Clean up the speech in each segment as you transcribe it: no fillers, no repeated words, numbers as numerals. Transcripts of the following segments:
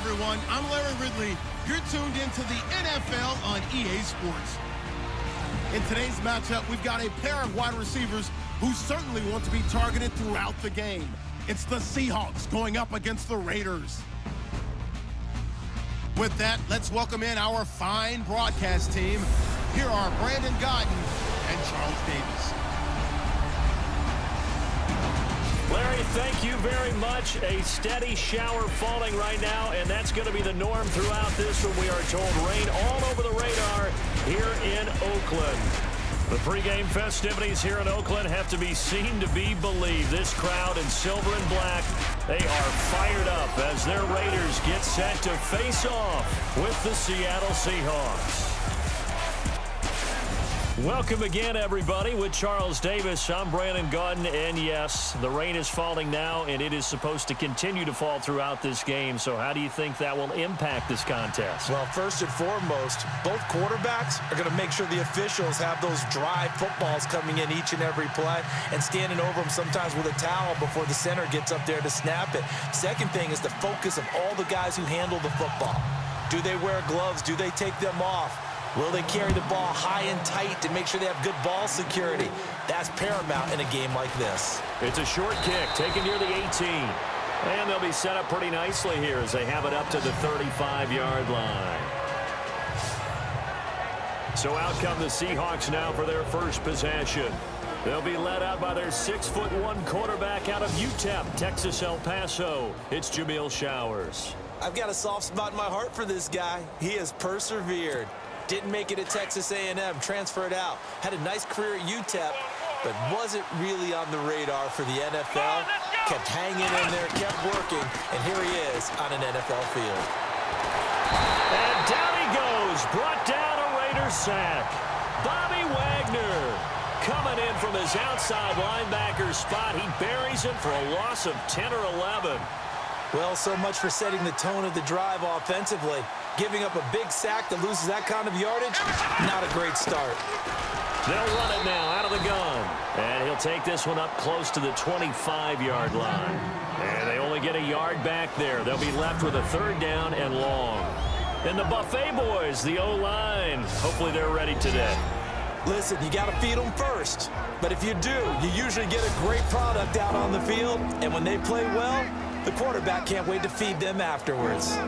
everyone. I'm Larry Ridley. You're tuned into the NFL on EA Sports. In today's matchup, we've got a pair of wide receivers who certainly want to be targeted throughout the game. It's the Seahawks going up against the Raiders. With that, let's welcome in our fine broadcast team. Here are Brandon Godden and Charles Davis. Larry, thank you very much. A steady shower falling right now, and that's going to be the norm throughout this one. We are told rain all over the radar here in Oakland. The pregame festivities here in Oakland have to be seen to be believed. This crowd in silver and black, they are fired up as their Raiders get set to face off with the Seattle Seahawks. Welcome again, everybody, with Charles Davis. I'm Brandon Godden, and yes, the rain is falling now, and it is supposed to continue to fall throughout this game. So how do you think that will impact this contest? Well, first and foremost, both quarterbacks are going to make sure the officials have those dry footballs coming in each and every play and standing over them sometimes with a towel before the center gets up there to snap it. Second thing is the focus of all the guys who handle the football. Do they wear gloves? Do they take them off? Will they carry the ball high and tight to make sure they have good ball security? That's paramount in a game like this. It's a short kick taken near the 18. And they'll be set up pretty nicely here as they have it up to the 35-yard line. So out come the Seahawks now for their first possession. They'll be led out by their 6'1" quarterback out of UTEP, Texas El Paso. It's Jamil Showers. I've got a soft spot in my heart for this guy. He has persevered. Didn't make it at Texas A&M, transferred out. Had a nice career at UTEP, but wasn't really on the radar for the NFL. Kept hanging in there, kept working, and here he is on an NFL field. And down he goes, brought down a Raiders sack. Bobby Wagner coming in from his outside linebacker spot. He buries him for a loss of 10 or 11. Well, so much for setting the tone of the drive offensively. Giving up a big sack that loses that kind of yardage, not a great start. They'll run it now out of the gun. And he'll take this one up close to the 25-yard line. And they only get a yard back there. They'll be left with a third down and long. And the Buffet boys, the O-line, hopefully they're ready today. Listen, you got to feed them first. But if you do, you usually get a great product out on the field. And when they play well, the quarterback can't wait to feed them afterwards.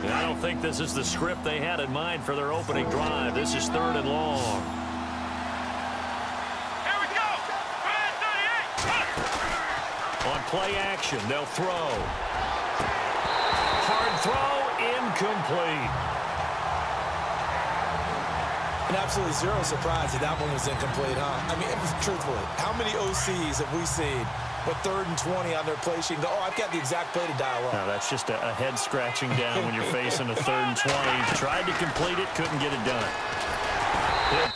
And I don't think this is the script they had in mind for their opening drive. This is third and long. Here we go. On play action, they'll throw. Hard throw, incomplete. And absolutely zero surprise that that one was incomplete, huh? I mean, truthfully, how many OCs have we seen with 3rd and 20 on their play sheet and go, oh, I've got the exact play to dial up? No, that's just a head scratching down when you're facing a 3rd and 20. Tried to complete it, couldn't get it done. Yeah.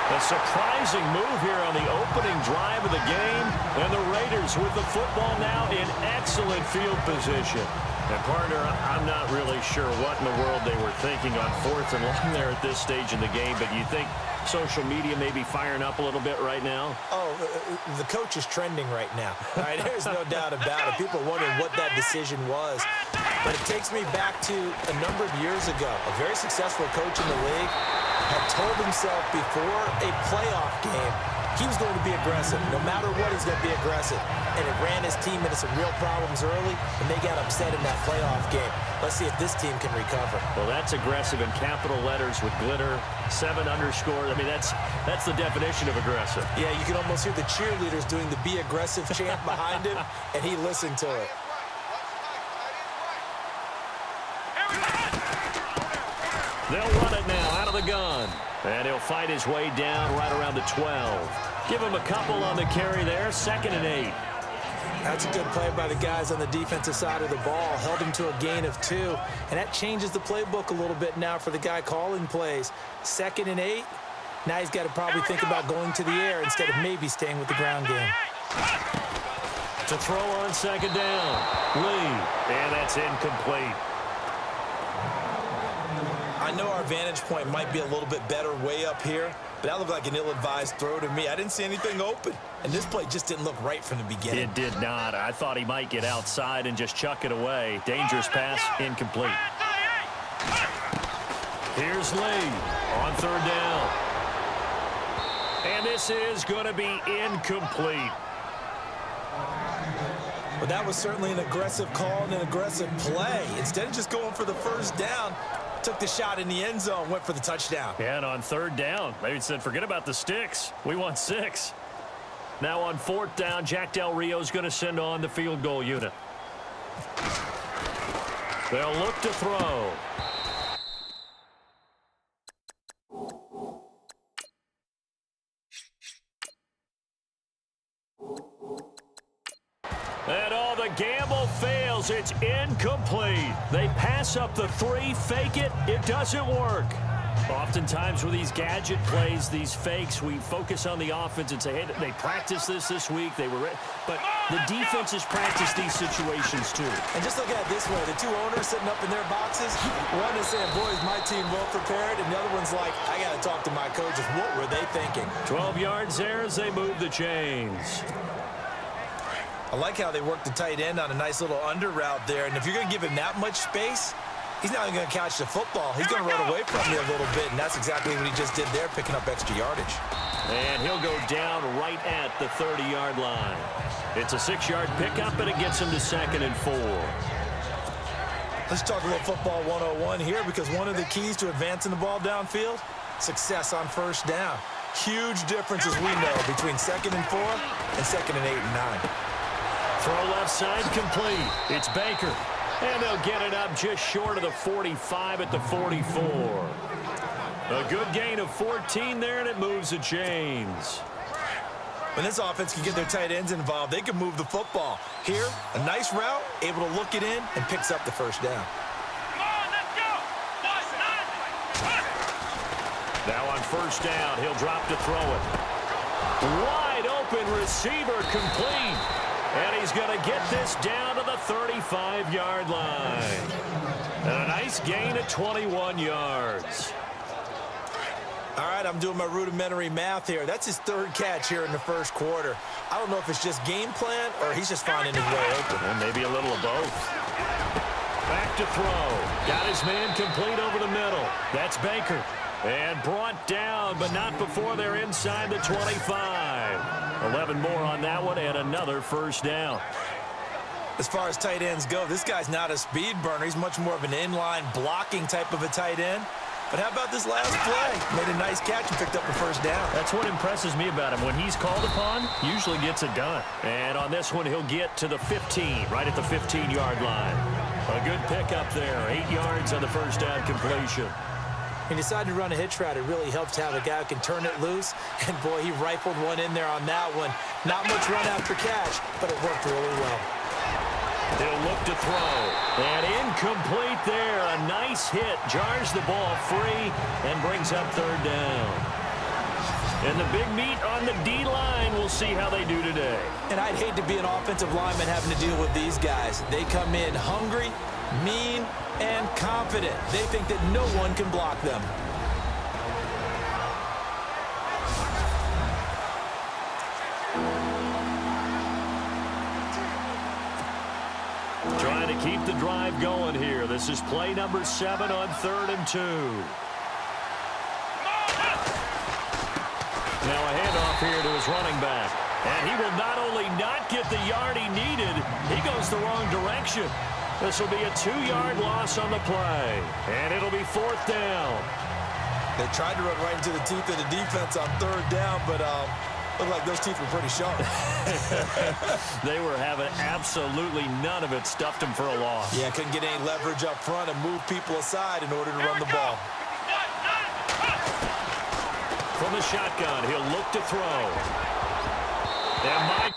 A surprising move here on the opening drive of the game, and the Raiders with the football now in excellent field position. And partner, I'm not really sure what in the world they were thinking on 4th and long there at this stage in the game, but you think social media may be firing up a little bit right now? Oh, the coach is trending right now. All right, there's no doubt about it. People are wondering what that decision was. But it takes me back to a number of years ago. A very successful coach in the league had told himself before a playoff game he was going to be aggressive. No matter what, he's going to be aggressive. And it ran his team into some real problems early, and they got upset in that playoff game. Let's see if this team can recover. Well, that's aggressive in capital letters with glitter, 7 underscore. I mean, that's the definition of aggressive. Yeah, you can almost hear the cheerleaders doing the be aggressive chant behind him, and he listened to it. They'll run it now out of the gun. And he'll fight his way down right around the 12. Give him a couple on the carry there, 2nd and 8. That's a good play by the guys on the defensive side of the ball. Held him to a gain of 2. And that changes the playbook a little bit now for the guy calling plays. 2nd and 8. Now he's got to probably think about going to the air instead of maybe staying with the ground game. To throw on second down. Lee. And that's incomplete. I know our vantage point might be a little bit better way up here, but that looked like an ill-advised throw to me. I didn't see anything open, and this play just didn't look right from the beginning. It did not. I thought he might get outside and just chuck it away. Dangerous pass, incomplete. Here's Lee on third down. And this is going to be incomplete. But that was certainly an aggressive call and an aggressive play. Instead of just going for the first down, took the shot in the end zone, went for the touchdown. Yeah, and on third down, they said, forget about the sticks. We want 6. Now on fourth down, Jack Del Rio's going to send on the field goal unit. They'll look to throw. And all the gamble fails. It's incomplete. They pass up the 3, fake it. It doesn't work. Oftentimes with these gadget plays, these fakes, we focus on the offense and say, hey, they practiced this week. They were ready. But the defenses practice these situations too. And just look at it this way. The two owners sitting up in their boxes, one is saying, boys, my team well prepared, and the other one's like, I got to talk to my coaches. What were they thinking? 12 yards there as they move the chains. I like how they work the tight end on a nice little under route there. And if you're going to give him that much space, he's not even going to catch the football. He's going to run away from you a little bit, and that's exactly what he just did there, picking up extra yardage. And he'll go down right at the 30-yard line. It's a 6-yard pickup, and it gets him to 2nd and 4. Let's talk a little football 101 here, because one of the keys to advancing the ball downfield, success on first down. Huge difference, as we know, between 2nd and 4 and 2nd and 8 and 9. Throw left side complete. It's Baker. And they'll get it up just short of the 45 at the 44. A good gain of 14 there, and it moves the chains. When this offense can get their tight ends involved, they can move the football. Here, a nice route, able to look it in, and picks up the first down. Now on first down, he'll drop to throw it. Wide open receiver complete. And he's going to get this down to the 35-yard line. And a nice gain of 21 yards. All right, I'm doing my rudimentary math here. That's his 3rd catch here in the first quarter. I don't know if it's just game plan or he's just finding his way open. And maybe a little of both. Back to throw. Got his man complete over the middle. That's Baker. And brought down, but not before they're inside the 25. 11 more on that one, and another first down. As far as tight ends go, this guy's not a speed burner. He's much more of an inline blocking type of a tight end. But how about this last play? Made a nice catch and picked up the first down. That's what impresses me about him. When he's called upon, usually gets it done. And on this one, he'll get to the 15, right at the 15-yard line. A good pickup there, 8 yards on the first down completion. He decided to run a hitch route. It really helped to have a guy who can turn it loose. And, boy, he rifled one in there on that one. Not much run after catch, but it worked really well. He'll look to throw. And incomplete there. A nice hit. Jars the ball free and brings up third down. And the big meat on the D-line. We'll see how they do today. And I'd hate to be an offensive lineman having to deal with these guys. They come in hungry, mean, and confident. They think that no one can block them. Trying to keep the drive going here. This is play number 7 on 3rd and 2. Now a handoff here to his running back. And he will not only not get the yard he needed, he goes the wrong direction. This will be a 2-yard loss on the play. And it'll be 4th down. They tried to run right into the teeth of the defense on 3rd down, but looked like those teeth were pretty sharp. They were having absolutely none of it. Stuffed him for a loss. Yeah, couldn't get any leverage up front and move people aside in order to run the ball. From the shotgun, he'll look to throw. And Mike.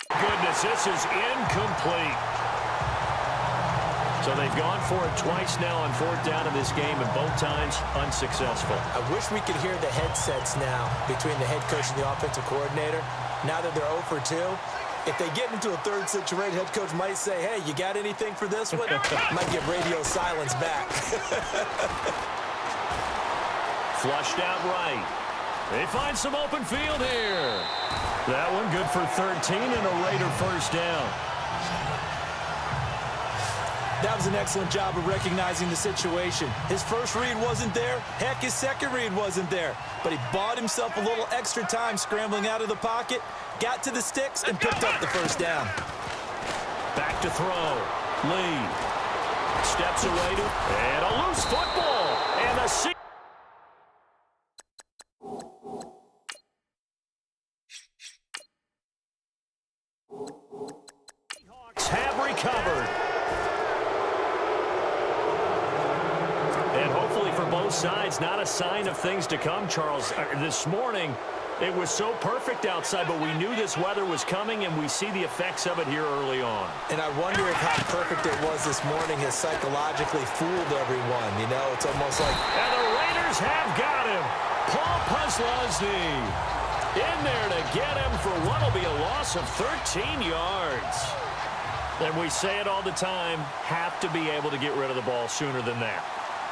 Goodness, this is incomplete. So they've gone for it twice now on fourth down in this game, and both times unsuccessful. I wish we could hear the headsets now between the head coach and the offensive coordinator. Now that they're 0 for 2, if they get into a third situation, head coach might say, hey, you got anything for this one? Might get radio silence back. Flushed out right. They find some open field here. That one good for 13 and a Raider first down. That was an excellent job of recognizing the situation. His first read wasn't there. Heck, his second read wasn't there. But he bought himself a little extra time scrambling out of the pocket, got to the sticks, and picked up the first down. Back to throw. Lee steps away and a loose football. And the Seahawks have recovered. And hopefully for both sides, not a sign of things to come, Charles. This morning, it was so perfect outside, but we knew this weather was coming, and we see the effects of it here early on. And I wonder if how perfect it was this morning has psychologically fooled everyone. You know, it's almost like... And the Raiders have got him. Paul Puslosny in there to get him for what will be a loss of 13 yards. And we say it all the time, have to be able to get rid of the ball sooner than that.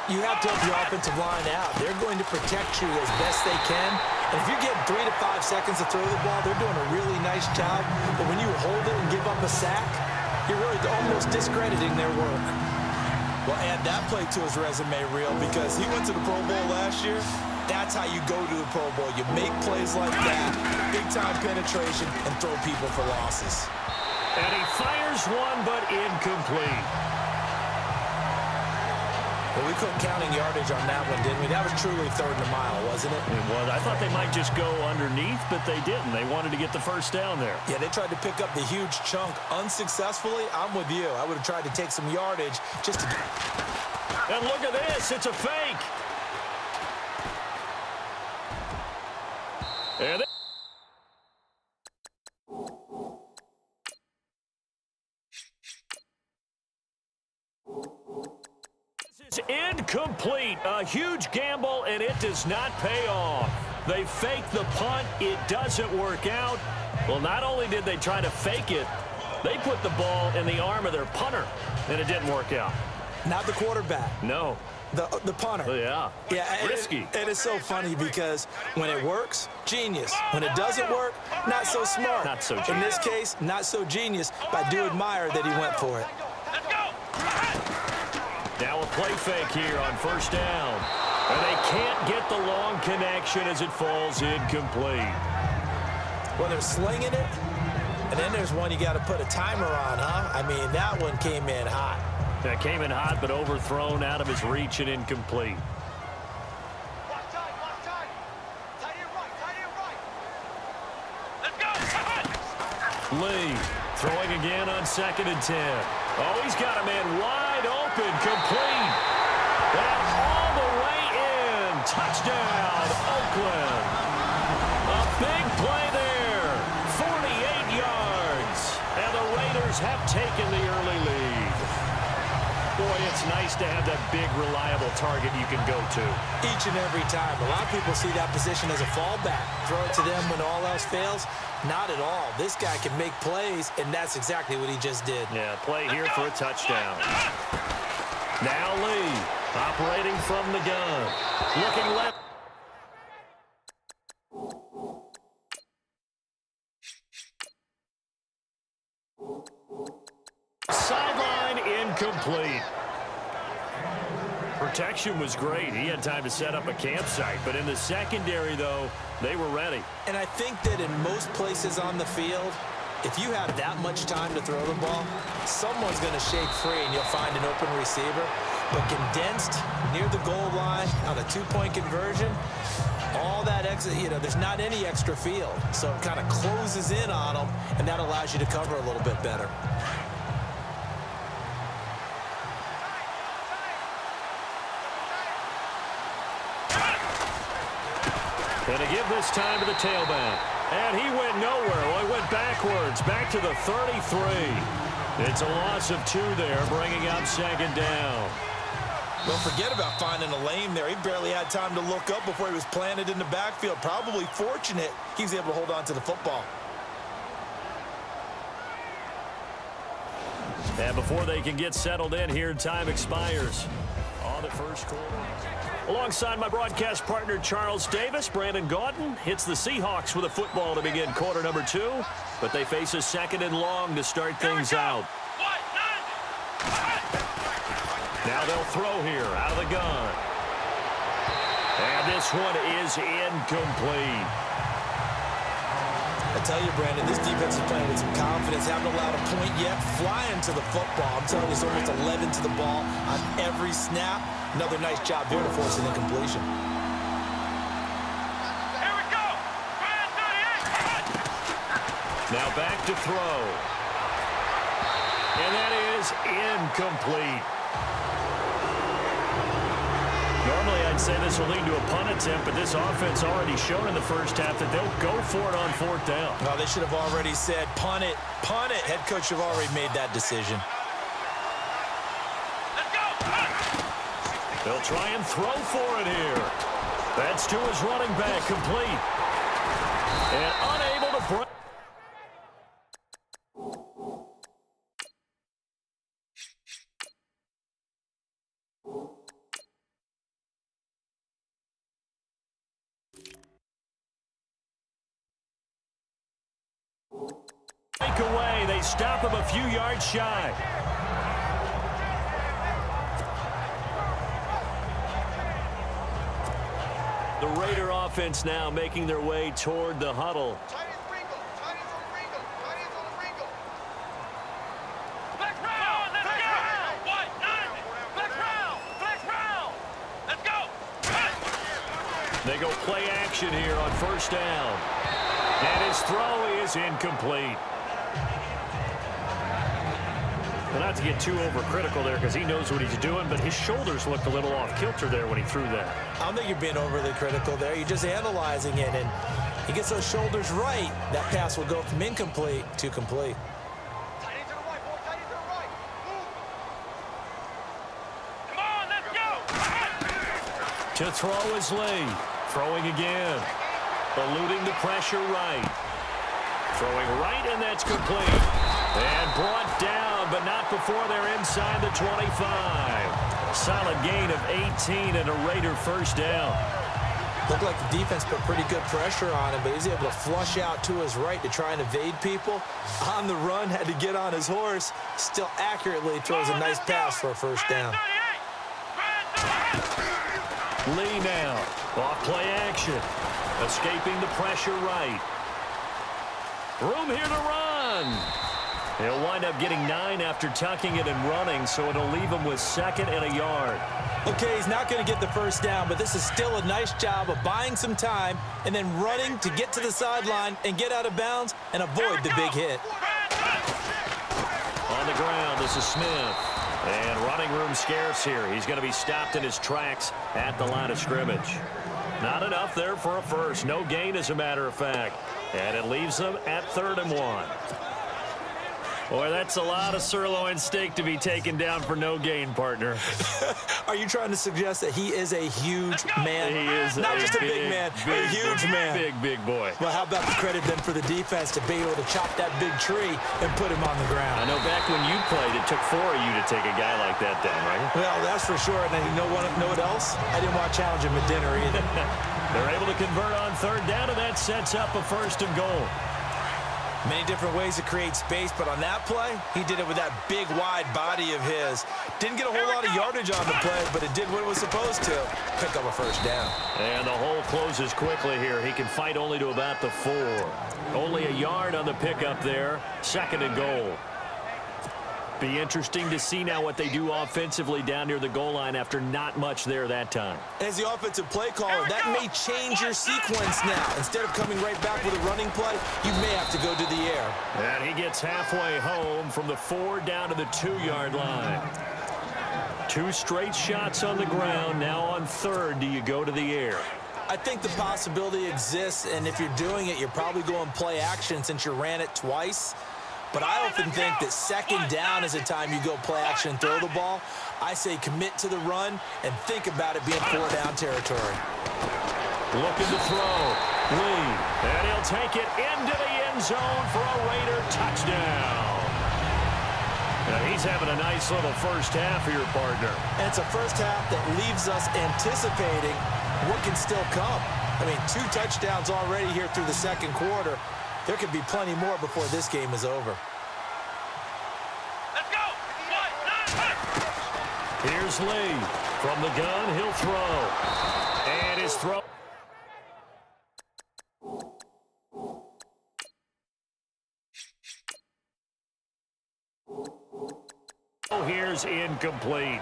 You have to help your offensive line out. They're going to protect you as best they can. And if you're getting 3 to 5 seconds to throw the ball, they're doing a really nice job. But when you hold it and give up a sack, you're really almost discrediting their work. Well, add that play to his resume reel because he went to the Pro Bowl last year. That's how you go to the Pro Bowl. You make plays like that, big-time penetration, and throw people for losses. And he fires one, but incomplete. Well, we couldn't counting yardage on that one, didn't we? That was truly third and a mile, wasn't it? It was. I thought they might just go underneath, but they didn't. They wanted to get the first down there. Yeah, they tried to pick up the huge chunk unsuccessfully. I'm with you. I would have tried to take some yardage just to get... And look at this. It's a fake. And this is incomplete. A huge gamble, and it does not pay off. They fake the punt. It doesn't work out. Well, not only did they try to fake it, they put the ball in the arm of their punter, and it didn't work out. Not the quarterback. No. The punter. Yeah. Yeah, risky. And it's so funny because when it works, genius. When it doesn't work, not so smart. Not so genius. In this case, not so genius, but I do admire that he went for it. Now a play fake here on first down. And they can't get the long connection as it falls incomplete. Well, they're slinging it, and then there's one you got to put a timer on, huh? I mean, that one came in hot. That came in hot, but overthrown out of his reach and incomplete. Lee throwing again on 2nd and 10. Oh, he's got a man wide open, complete. And all the way in. Touchdown, Oakland. A big play there. 48 yards. And the Raiders have taken the early lead. Boy, it's nice to have that big, reliable target you can go to. Each and every time. A lot of people see that position as a fallback. Throw it to them when all else fails. Not at all. This guy can make plays, and that's exactly what he just did. Yeah, play here for a touchdown. Now Lee, operating from the gun. Looking left. Sideline incomplete. Protection was great. He had time to set up a campsite. But in the secondary, though, they were ready. And I think that in most places on the field, if you have that much time to throw the ball, someone's going to shake free and you'll find an open receiver. But condensed near the goal line on a two-point conversion, all that extra, there's not any extra field. So it kind of closes in on them, and that allows you to cover a little bit better. And to give this time to the tailback. And he went nowhere. Well, he went backwards, back to the 33. It's a loss of 2 there, bringing up second down. Don't forget about finding a lane there. He barely had time to look up before he was planted in the backfield. Probably fortunate he was able to hold on to the football. And before they can get settled in here, time expires on the first quarter. Alongside my broadcast partner, Charles Davis, Brandon Gaudin hits the Seahawks with a football to begin quarter number 2, but they face a 2nd and long to start things out. Now they'll throw here out of the gun. And this one is incomplete. I tell you, Brandon, this defense is playing with some confidence. Haven't allowed a point yet. Flying to the football. I'm telling you, it's almost 11 to the ball on every snap. Another nice job here to force an incompletion. Here we go. Now back to throw. And that is incomplete. Normally, I'd say this will lead to a punt attempt, but this offense already shown in the first half that they'll go for it on 4th down. Well, they should have already said, punt it, punt it. Head coach should have already made that decision. Let's go. They'll try and throw for it here. That's to his running back, complete. And unable to break. Away, they stop him a few yards shy. The Raider offense now making their way toward the huddle. Flex round. Let's go. What? Flex round. Flex round. Let's go. They go play action here on 1st down. And his throw is incomplete. Well, not to get too overcritical there because he knows what he's doing, but his shoulders looked a little off kilter there when he threw that. I don't think you're being overly critical there. You're just analyzing it, and he gets those shoulders right. That pass will go from incomplete to complete. Tight end to the right, boy. Tight end to the right. Move. Come on, let's go. To throw is Lee. Throwing again. Eluding the pressure right. Throwing right, and that's complete. And brought down, but not before they're inside the 25. Solid gain of 18 and a Raider 1st down. Looked like the defense put pretty good pressure on him, but he was able to flush out to his right to try and evade people. On the run, had to get on his horse. Still accurately throws a nice pass for a 1st down. Lee now. Off play action. Escaping the pressure right. Room here to run. He'll wind up getting 9 after tucking it and running, so it'll leave him with 2nd and a yard. Okay, he's not going to get the 1st down, but this is still a nice job of buying some time and then running to get to the sideline and get out of bounds and avoid the big hit. On the ground, this is Smith. And running room scarce here. He's going to be stopped in his tracks at the line of scrimmage. Not enough there for a first. No gain, as a matter of fact. And it leaves them at 3rd and 1. Boy, that's a lot of sirloin steak to be taken down for no gain, partner. Are you trying to suggest that he is a huge man? He is not just a big man, a huge man. Big boy. Well, how about the credit then for the defense to be able to chop that big tree and put him on the ground? I know back when you played, it took 4 of you to take a guy like that down, right? Well, that's for sure. And then you know what else? I didn't want to challenge him at dinner either. They're able to convert on 3rd down, and that sets up a 1st and goal. Many different ways to create space, but on that play, he did it with that big, wide body of his. Didn't get a whole lot of yardage on the play, but it did what it was supposed to. Pick up a 1st down. And the hole closes quickly here. He can fight only to about the 4. Only a yard on the pickup there. 2nd and goal. Be interesting to see now what they do offensively down near the goal line after not much there that time. As the offensive play caller, that may change your sequence now. Instead of coming right back with a running play, you may have to go to the air. And he gets halfway home from the 4 down to the 2-yard line. 2 straight shots on the ground. Now on 3rd, do you go to the air? I think the possibility exists, and if you're doing it, you're probably going play action since you ran it twice. but I often think that second down is a time you go play action and throw the ball. I say commit to the run and think about it being 4-down territory. Looking to throw. Lee. And he'll take it into the end zone for a Raider touchdown. Now he's having a nice little first half for your partner. And it's a first half that leaves us anticipating what can still come. I mean, 2 touchdowns already here through the second quarter. There could be plenty more before this game is over. Let's go! Here's Lee. From the gun, he'll throw. And his throw. Here's incomplete.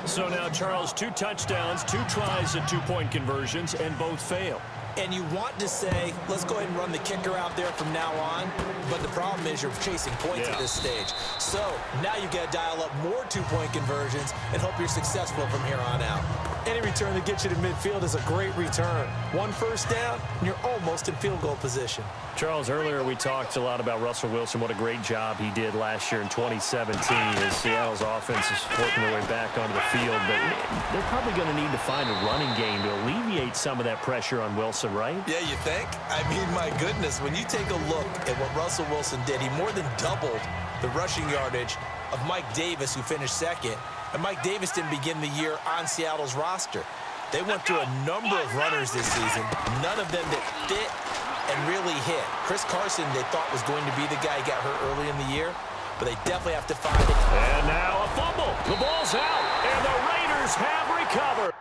So now, Charles, 2 touchdowns, 2 tries at 2-point conversions, and both fail. And you want to say, let's go ahead and run the kicker out there from now on, but the problem is you're chasing points at this stage. So now you've got to dial up more 2-point conversions and hope you're successful from here on out. Any return that gets you to midfield is a great return. 1 first down, and you're almost in field goal position. Charles, earlier we talked a lot about Russell Wilson, what a great job he did last year in 2017 as Seattle's offense is working their way back onto the field. But they're probably going to need to find a running game to alleviate some of that pressure on Wilson, right? Yeah, you think? I mean, my goodness, when you take a look at what Russell Wilson did, he more than doubled the rushing yardage of Mike Davis, who finished second. And Mike Davis didn't begin the year on Seattle's roster. They went through a number of runners this season, none of them that fit and really hit. Chris Carson, they thought was going to be the guy who got hurt early in the year, but they definitely have to find it. And now a fumble. The ball's out, and the Raiders have recovered.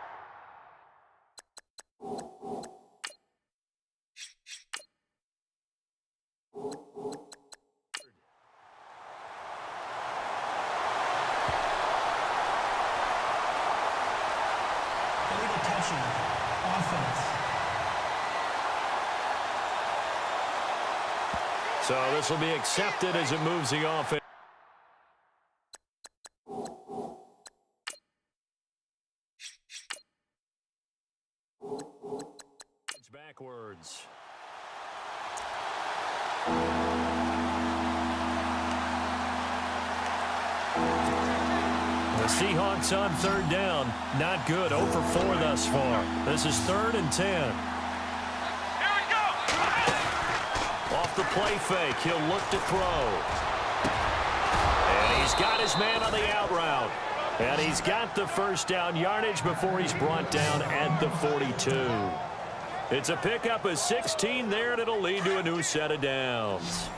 So this will be accepted as it moves the offense. It's backwards. The Seahawks on 3rd down. Not good. 0 for 4 thus far. This is 3rd and 10. Off the play fake, he'll look to throw. And he's got his man on the out route. And he's got the first down yardage before he's brought down at the 42. It's a pickup of 16 there, and it'll lead to a new set of downs.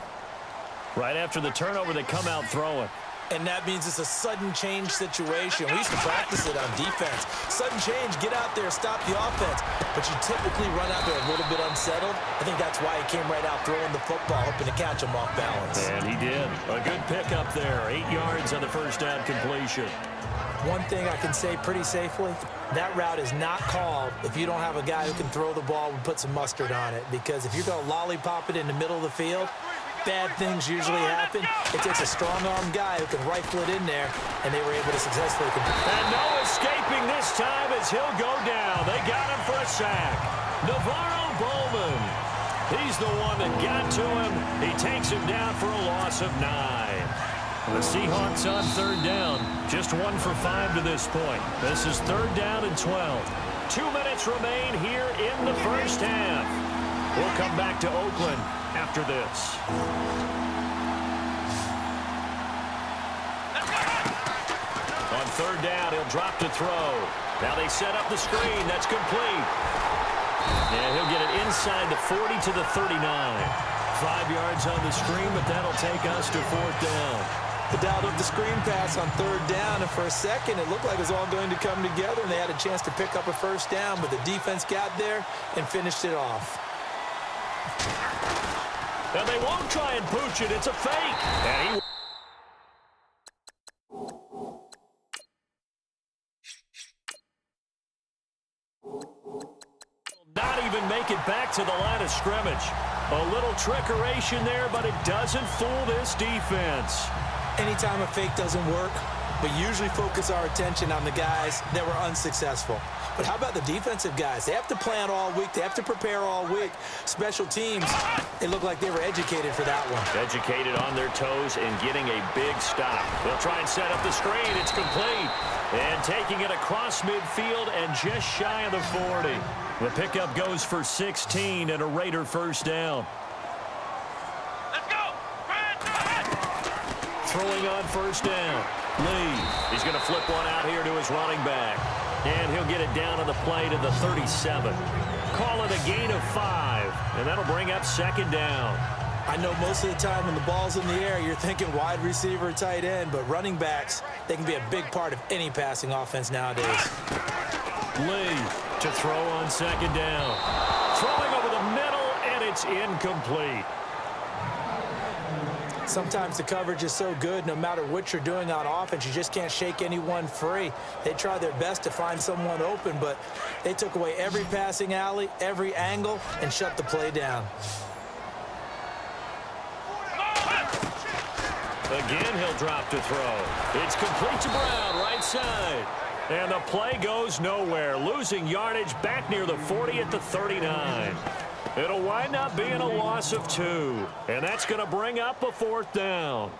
Right after the turnover, they come out throwing. And that means it's a sudden change situation. We used to practice it on defense. Sudden change, get out there, stop the offense. But you typically run out there a little bit unsettled. I think that's why he came right out throwing the football, hoping to catch him off balance. And he did. A good pickup there. 8 yards on the first down completion. One thing I can say pretty safely, that route is not called if you don't have a guy who can throw the ball and put some mustard on it. Because if you're going to lollipop it in the middle of the field, bad things usually happen. It takes a strong-arm guy who can rifle it in there, and they were able to successfully complete. And no escaping this time as he'll go down. They got him for a sack. Navarro Bowman. He's the one that got to him. He takes him down for a loss of 9. The Seahawks on 3rd down. Just 1 for 5 to this point. This is 3rd down and 12. 2 minutes remain here in the first half. We'll come back to Oakland after this. On 3rd down, he'll drop to throw. Now they set up the screen. That's complete. And he'll get it inside the 40 to the 39. 5 yards on the screen, but that'll take us to 4th down. They dialed up the screen pass on 3rd down, and for a second, it looked like it was all going to come together, and they had a chance to pick up a first down, but the defense got there and finished it off. And they won't try and pooch it. It's a fake. And he... not even make it back to the line of scrimmage. A little trickeration there, but it doesn't fool this defense. Anytime a fake doesn't work, but usually focus our attention on the guys that were unsuccessful. But how about the defensive guys? They have to plan all week. They have to prepare all week. Special teams, they look like they were educated for that one. Educated on their toes and getting a big stop. They'll try and set up the screen. It's complete. And taking it across midfield and just shy of the 40. The pickup goes for 16 and a Raider first down. Let's go! Throwing on first down. Lee. He's going to flip one out here to his running back. And he'll get it down on the play to the 37. Call it a gain of 5. And that'll bring up second down. I know most of the time when the ball's in the air, you're thinking wide receiver, tight end, but running backs, they can be a big part of any passing offense nowadays. Lee to throw on second down. Throwing over the middle, and it's incomplete. Sometimes the coverage is so good, no matter what you're doing on offense, you just can't shake anyone free. They try their best to find someone open, but they took away every passing alley, every angle, and shut the play down. Again, he'll drop to throw. It's complete to Brown, right side. And the play goes nowhere, losing yardage back near the 40 at the 39. It'll wind up being a loss of 2, and that's going to bring up a fourth down.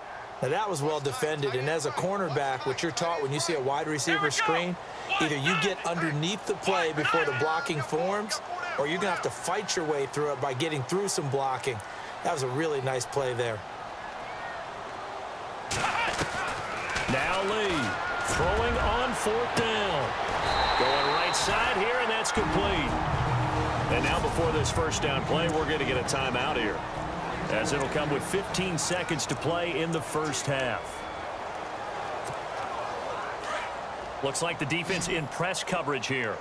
Now, that was well defended, and as a cornerback, what you're taught when you see a wide receiver screen, either you get underneath the play before the blocking forms, or you're going to have to fight your way through it by getting through some blocking. That was a really nice play there. Now Lee, throwing on fourth down. Going right side here, and that's complete. And now before this first down play, we're going to get a timeout here, as it'll come with 15 seconds to play in the first half. Looks like the defense in press coverage here.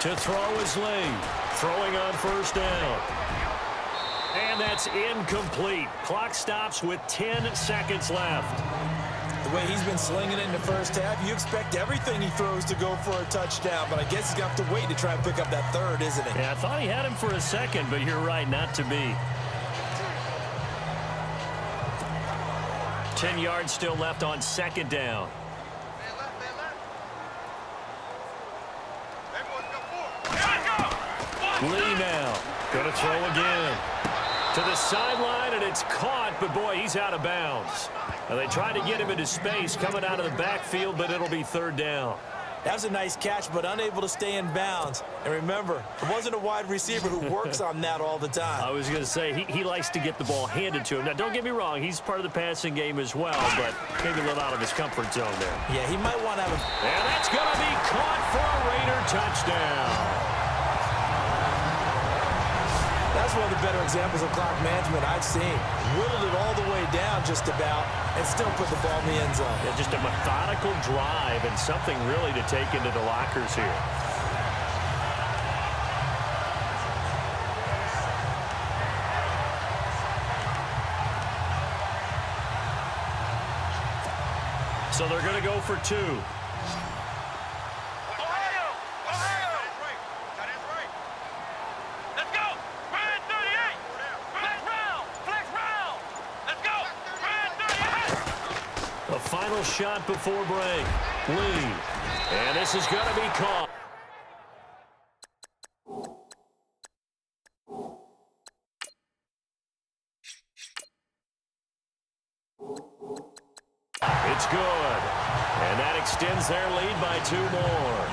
To throw is Lee, throwing on first down. And that's incomplete. Clock stops with 10 seconds left. The way he's been slinging it in the first half, you expect everything he throws to go for a touchdown, but I guess he's going to have to wait to try and pick up that third, isn't he? Yeah, I thought he had him for a second, but you're right, not to be. 10 yards still left on second down. Lee now, going to throw again. To the sideline, and it's caught, but boy, he's out of bounds. Now, they tried to get him into space coming out of the backfield, but it'll be third down. That was a nice catch, but unable to stay in bounds. And remember, it wasn't a wide receiver who works on that all the time. I was going to say, he likes to get the ball handed to him. Now, don't get me wrong, he's part of the passing game as well, but maybe a little out of his comfort zone there. Yeah, he might want to have a... And that's going to be caught for a Raider touchdown. That's one of the better examples of clock management I've seen. Whittled it all the way down just about and still put the ball in the end zone. Yeah, just a methodical drive and something really to take into the lockers here. So they're going to go for 2. Final shot before break. Lee. And this is going to be caught. It's good. And that extends their lead by 2 more.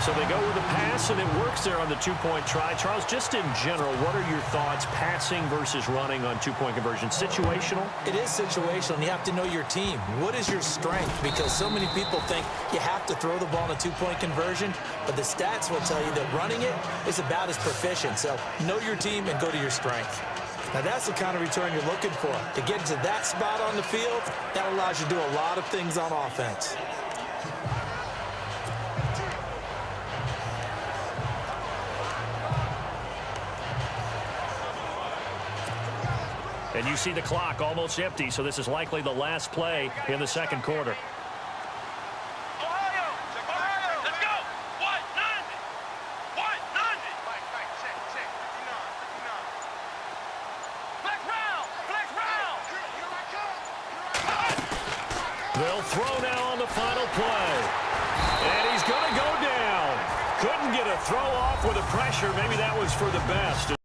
So they go with a pass, and it works there on the 2-point try. Charles, just in general, what are your thoughts passing versus running on 2-point conversion? Situational? It is situational, and you have to know your team. What is your strength? Because so many people think you have to throw the ball in a 2-point conversion, but the stats will tell you that running it is about as proficient. So know your team and go to your strength. Now, that's the kind of return you're looking for. To get to that spot on the field, that allows you to do a lot of things on offense. And you see the clock almost empty, so this is likely the last play in the second quarter. Let's go! 190! 190! They'll throw now on the final play. And he's going to go down. Couldn't get a throw off with the pressure. Maybe that was for the best.